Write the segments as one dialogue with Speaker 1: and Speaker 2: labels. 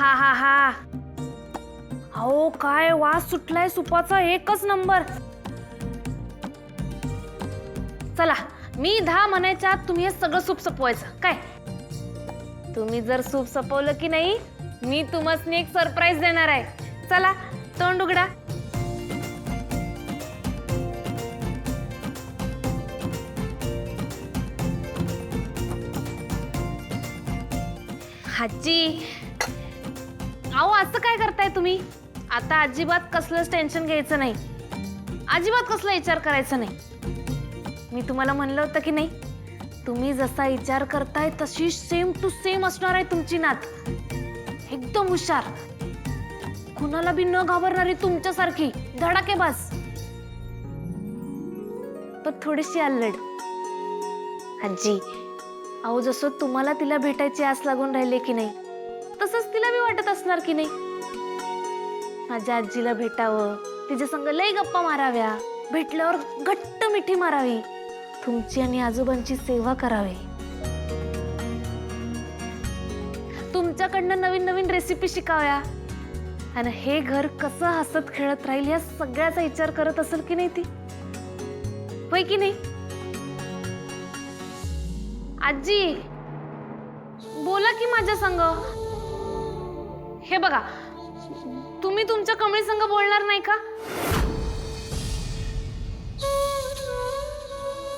Speaker 1: हा हा हा. अहो काय वास सुटलाय सुपाचा, एकच नंबर. चला, मी 10 म्हणायच्या आत तुम्ही हे सगळं सूप सपवायचं काय. तुम्ही जर सूप सपवलं की नाही, मी तुम्हाला एक सरप्राईज देणार आहे. चला, तोंड उघडा. आजी, अहो असं काय करताय तुम्ही? आता अजिबात कसलंच टेन्शन घ्यायचं नाही, अजिबात कसला विचार करायचा नाही. मी तुम्हाला म्हणलं होतं की नाही, तुम्ही जसा विचार करताय तशी सेम टू सेम असणार आहे तुमची नात. एकदम हुशार, कुणाला बी न घाबरणारी तुमच्यासारखी धडाकेबाज, पण थोडीशी अल्लड. आजी, अहो जसं तुम्हाला तिला भेटायची आस लागून राहिले की नाही, तसंच तिला बी वाटत असणार की नाही माझ्या आजीला भेटावं, तिच्या संग लय गप्पा माराव्या, भेटल्यावर घट्ट मिठी मारावी, तुमची आणि आजोबांची सेवा करावी, तुमच्याकडनं नवीन नवीन रेसिपी शिकाव्या, आणि हे घर कसं हसत खेळत राहील या सगळ्याचा विचार करत असेल की नाही ती, होय की नाही? आजी, बोला की माझ्या संग. हे बघा, तुम्ही तुमच्या कमळी संग बोलणार नाही का?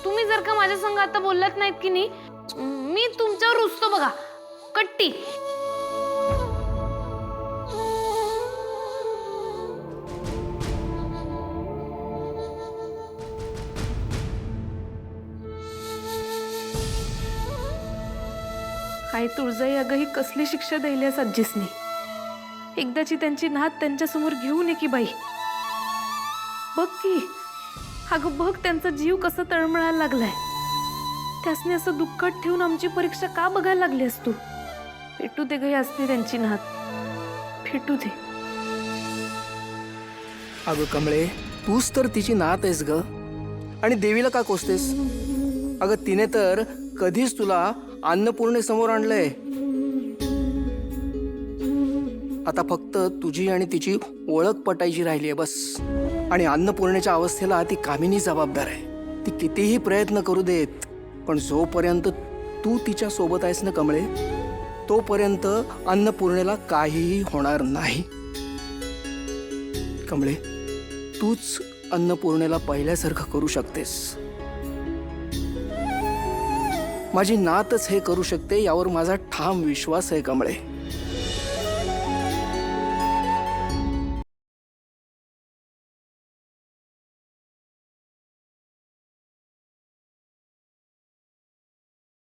Speaker 1: तुम्ही जर का माझ्या संग आता बोलत नाहीत की नाही, मी तुमच्यावर रुसतो बघा, कट्टी. आई तुळजाई, अगं ही कसली शिक्षा द्यायल्यास आजीसनी. एकदाची त्यांची नात त्यांच्या समोर घेऊन ये की बाई. बघ की, अगं बघ त्यांचा जीव कसा तळमळायला लागलाय. त्यासनी असं दुःखात ठेवून आमची परीक्षा का बघायला लागलीस तू? भेटू दे गई असते त्यांची नात, भेटू दे.
Speaker 2: अगं कमळे, तूच तर तिची नात आहेस ग, आणि देवीला का कोसतेस? अगं तिने तर कधीच तुला अन्नपूर्णेसमोर आणलंय. आता फक्त तुझी आणि तिची ओळख पटायची राहिली आहे बस. आणि अन्नपूर्णेच्या अवस्थेला ती कामिनी जबाबदार आहे. ती कितीही प्रयत्न करू देत, पण जोपर्यंत तू तिच्या सोबत आहेस ना कमळे, तोपर्यंत अन्नपूर्णेला काहीही होणार नाही. कमळे, तूच अन्नपूर्णेला पहिल्यासारखं करू शकतेस. माझी नातच हे करू शकते यावर माझा ठाम विश्वास आहे कमळे.